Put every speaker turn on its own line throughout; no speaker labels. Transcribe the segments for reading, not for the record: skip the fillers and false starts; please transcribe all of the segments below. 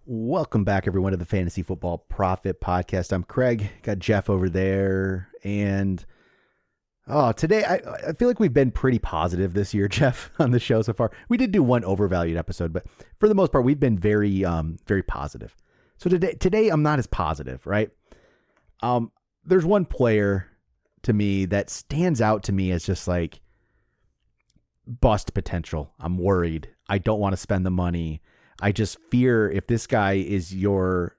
Welcome back, everyone, to the Fantasy Football Profit Podcast. I'm Craig. Got Jeff over there, and today I feel like we've been pretty positive this year, Jeff, on the show so far. We did do one overvalued episode, but for the most part, we've been very positive. So today I'm not as positive, right? There's one player to me that stands out to me as just like bust potential. I'm worried. I don't want to spend the money. I just fear if this guy is your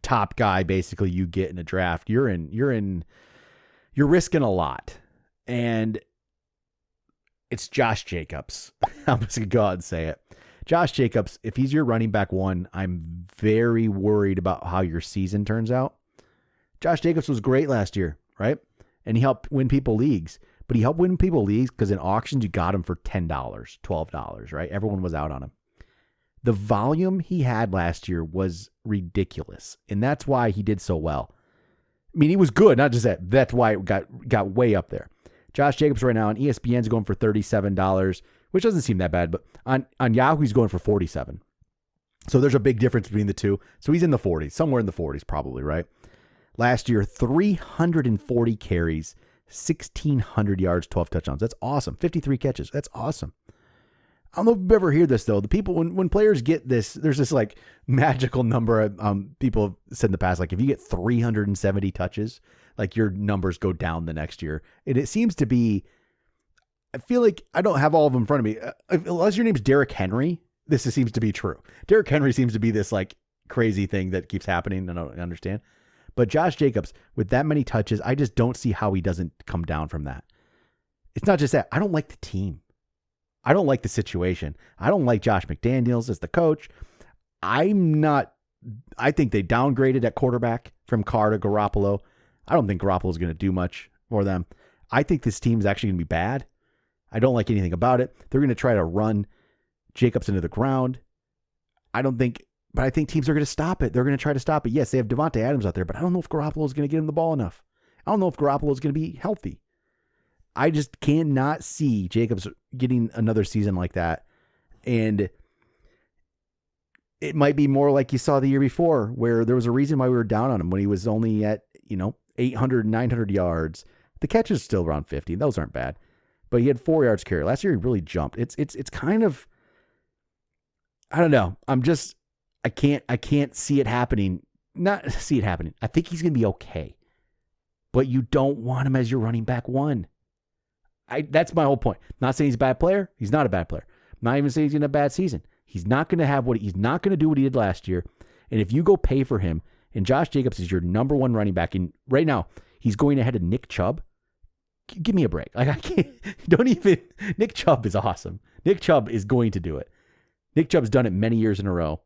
top guy, basically you get in a draft, you're risking a lot. And it's Josh Jacobs. I'm just going to go out and say it. Josh Jacobs, if he's your running back one, I'm very worried about how your season turns out. Josh Jacobs was great last year, right? And he helped win people leagues. But he helped win people leagues because in auctions you got him for $10, $12, right? Everyone was out on him. The volume he had last year was ridiculous, and that's why he did so well. I mean, he was good, not just that. That's why it got way up there. Josh Jacobs right now on ESPN's going for $37, which doesn't seem that bad, but on Yahoo he's going for $47. So there's a big difference between the two. So he's in the 40s, somewhere in the 40s probably, right? Last year, 340 carries, 1,600 yards, 12 touchdowns. That's awesome. 53 catches. That's awesome. I don't know if you've ever heard this, though. The people, when players get this, there's this like magical number. People have said in the past, like if you get 370 touches, like your numbers go down the next year. And it seems to be, I feel like I don't have all of them in front of me. Unless your name's Derrick Henry, this seems to be true. Derrick Henry seems to be this like crazy thing that keeps happening. I don't understand. But Josh Jacobs, with that many touches, I just don't see how he doesn't come down from that. It's not just that. I don't like the team. I don't like the situation. I don't like Josh McDaniels as the coach. I think they downgraded at quarterback from Carr to Garoppolo. I don't think Garoppolo is going to do much for them. I think this team is actually going to be bad. I don't like anything about it. They're going to try to run Jacobs into the ground. I think teams are going to stop it. They're going to try to stop it. Yes, they have Devontae Adams out there, but I don't know if Garoppolo is going to get him the ball enough. I don't know if Garoppolo is going to be healthy. I just cannot see Jacobs getting another season like that. And it might be more like you saw the year before, where there was a reason why we were down on him when he was only at, 800, 900 yards. The catches still around 50. Those aren't bad. But he had 4 yards carry. Last year he really jumped. It's kind of, I don't know. I can't see it happening. Not see it happening. I think he's going to be okay. But you don't want him as your running back one. That's my whole point. I'm not saying he's a bad player. He's not a bad player. I'm not even saying he's in a bad season. He's not going to do what he did last year. And if you go pay for him, and Josh Jacobs is your number one running back, and right now he's going ahead of Nick Chubb. Give me a break. Like I can't. Nick Chubb is awesome. Nick Chubb is going to do it. Nick Chubb's done it many years in a row.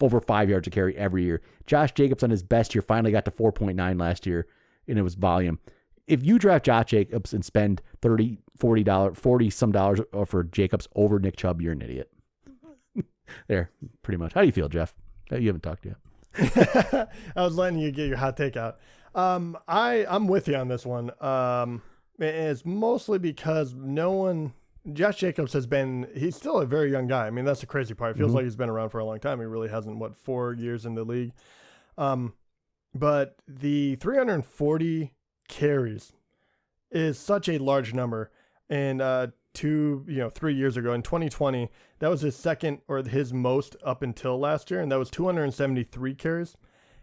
Over 5 yards a carry every year. Josh Jacobs on his best year finally got to 4.9 last year, and it was volume. If you draft Josh Jacobs and spend $30, $40 some dollars for Jacobs over Nick Chubb, you're an idiot. There, pretty much. How do you feel, Jeff? You haven't talked yet.
I was letting you get your hot take out. I'm with you on this one. It's mostly because Josh Jacobs he's still a very young guy. I mean, that's the crazy part. It feels like he's been around for a long time. He really hasn't, 4 years in the league. But the 340 carries is such a large number. And 3 years ago in 2020, that was his second or his most up until last year. And that was 273 carries.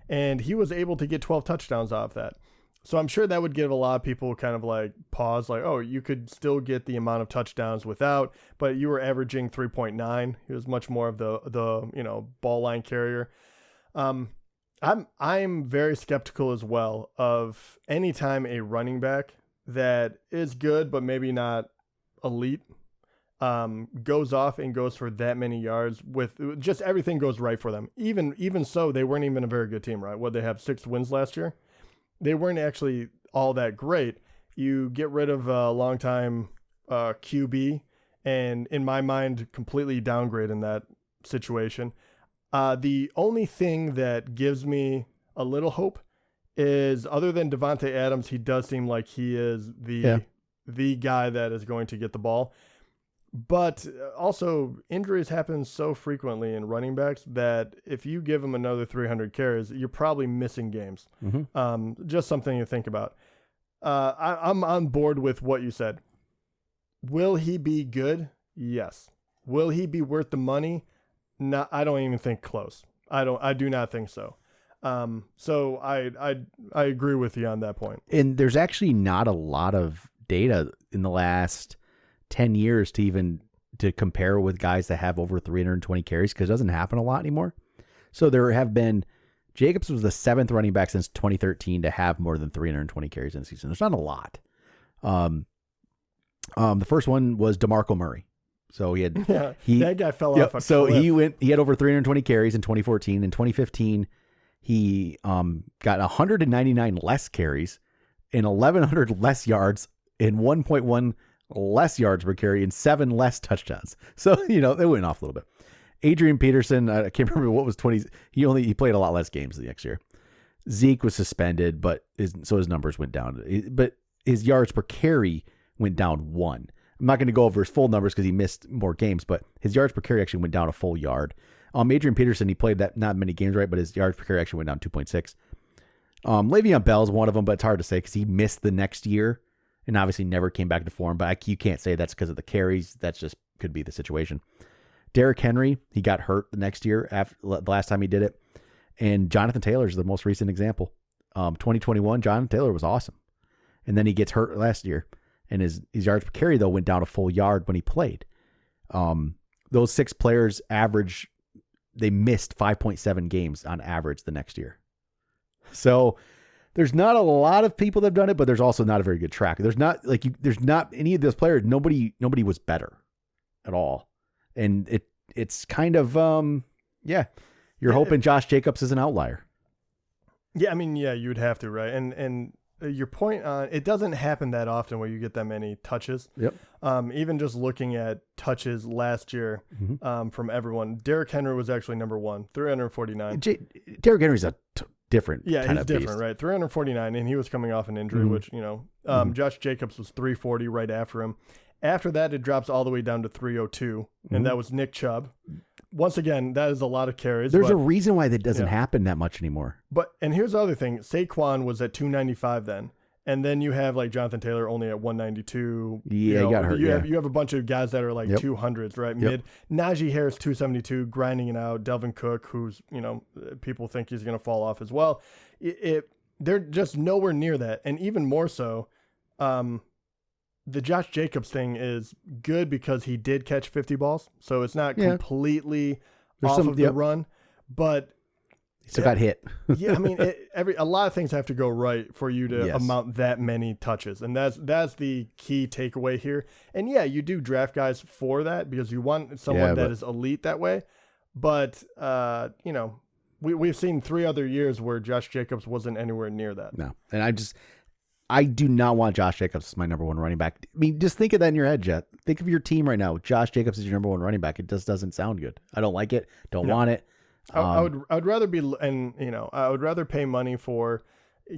And he was able to get 12 touchdowns off that. So I'm sure that would give a lot of people kind of like pause, like, oh, you could still get the amount of touchdowns without, but you were averaging 3.9. He was much more of the ball line carrier. I'm very skeptical as well of any time a running back that is good but maybe not elite goes off and goes for that many yards with just everything goes right for them. Even so, they weren't even a very good team, right? What, they have 6 wins last year? They weren't actually all that great. You get rid of a longtime QB, and in my mind, completely downgrade in that situation. The only thing that gives me a little hope is, other than Devontae Adams, he does seem like he is the guy that is going to get the ball. But also, injuries happen so frequently in running backs that if you give them another 300 carries, you're probably missing games. Just something to think about. I'm on board with what you said. Will he be good? Yes. Will he be worth the money? No, I don't even think close. I do not think so. So I agree with you on that point.
And there's actually not a lot of data in the last 10 years to compare with guys that have over 320 carries, because it doesn't happen a lot anymore. So there have been, Jacobs was the 7th running back since 2013 to have more than 320 carries in a season. There's not a lot. The first one was DeMarco Murray. So that
guy fell off a
so
cliff.
he had over 320 carries in 2014. In 2015, he got 199 less carries and 1,100 less yards and 1.1 less yards per carry and 7 less touchdowns. So, they went off a little bit. Adrian Peterson, I can't remember what was 20. He played a lot less games the next year. Zeke was suspended, but his numbers went down. But his yards per carry went down 1. I'm not going to go over his full numbers because he missed more games, but his yards per carry actually went down a full yard. Adrian Peterson, he played that not many games, right? But his yards per carry actually went down 2.6. Le'Veon Bell is one of them, but it's hard to say because he missed the next year and obviously never came back to form. But you can't say that's because of the carries. That's just could be the situation. Derrick Henry, he got hurt the next year after the last time he did it. And Jonathan Taylor is the most recent example. 2021, Jonathan Taylor was awesome. And then he gets hurt last year. And his yards per carry, though, went down a full yard when he played. Those 6 players they missed 5.7 games on average the next year. So there's not a lot of people that have done it, but there's also not a very good track. There's not any of those players. Nobody was better at all. And it's kind of, you're hoping Josh Jacobs is an outlier.
Yeah, I mean, you would have to, right? And your point on it doesn't happen that often where you get that many touches.
Yep.
Even just looking at touches last year from everyone, Derrick Henry was actually number 1, 349.
Derrick Henry's a different.
Yeah,
kind
he's
of
different,
beast.
right? 349, and he was coming off an injury, which Josh Jacobs was 340 right after him. After that, it drops all the way down to 302, and that was Nick Chubb. Once again, that is a lot of carries.
There's a reason why that doesn't happen that much anymore.
And here's the other thing. Saquon was at 295 then. And then you have like Jonathan Taylor only at 192.
Yeah, he got hurt.
You have a bunch of guys that are like 200s, right? Mid. Najee Harris, 272, grinding it out. Delvin Cook, who's, people think he's going to fall off as well. They're just nowhere near that. And even more so, the Josh Jacobs thing is good because he did catch 50 balls. So it's not completely off of the run, but
he still got hit.
I mean, a lot of things have to go right for you to amount that many touches. And that's the key takeaway here. And you do draft guys for that because you want someone that is elite that way. But, we've seen 3 other years where Josh Jacobs wasn't anywhere near that.
No. And I do not want Josh Jacobs as my number 1 running back. I mean, just think of that in your head, Jet. Think of your team right now. Josh Jacobs is your number 1 running back. It just doesn't sound good. I don't like it. Don't want it.
I would rather I would rather pay money for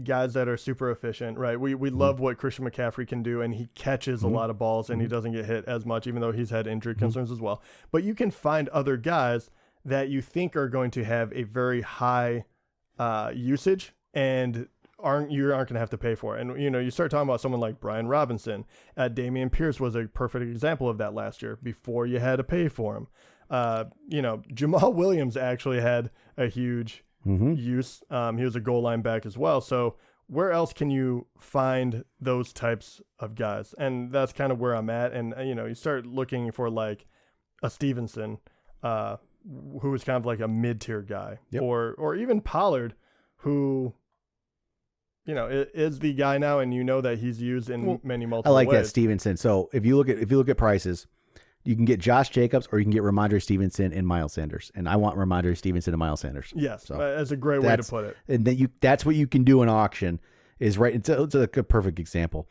guys that are super efficient, right? We love what Christian McCaffrey can do, and he catches a lot of balls, and he doesn't get hit as much, even though he's had injury concerns as well. But you can find other guys that you think are going to have a very high usage and you aren't going to have to pay for it. And, you start talking about someone like Brian Robinson. Damian Pierce was a perfect example of that last year before you had to pay for him. Jamal Williams actually had a huge use. He was a goal line back as well. So where else can you find those types of guys? And that's kind of where I'm at. And, you start looking for like a Stevenson, who is kind of like a mid-tier guy, or even Pollard, who, is the guy now, and that he's used in many multiple ways.
I like that Stevenson. So if you look at prices, you can get Josh Jacobs or you can get Ramondre Stevenson and Miles Sanders. And I want Ramondre Stevenson and Miles Sanders.
Yes, so that's a great way to put it.
And then that's what you can do in auction is right. It's a perfect example.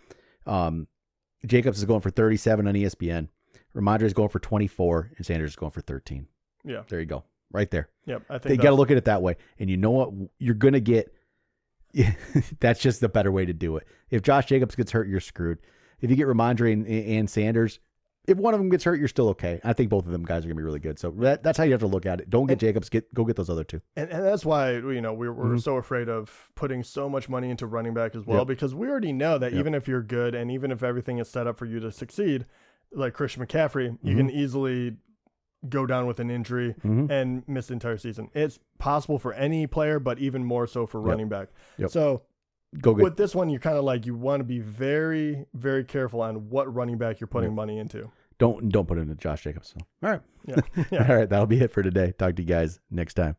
Jacobs is going for 37 on ESPN. Ramondre is going for 24 and Sanders is going for 13.
Yeah.
There you go. Right there.
Yep. I think
they got to look at it that way. And you know what? You're going to get, that's just the better way to do it. If Josh Jacobs gets hurt, you're screwed. If you get Ramondre and Sanders, if one of them gets hurt, you're still okay. I think both of them guys are going to be really good. So that's how you have to look at it. Don't get Jacobs. Go get those other two.
And that's why, we're so afraid of putting so much money into running back as well, because we already know that even if you're good and even if everything is set up for you to succeed, like Christian McCaffrey, you can easily go down with an injury and miss the entire season. It's possible for any player, but even more so for running back. So with this one, you're kind of like, you want to be very, very careful on what running back you're putting money into.
Don't put it into Josh Jacobs. So. All right.
Yeah.
All right. That'll be it for today. Talk to you guys next time.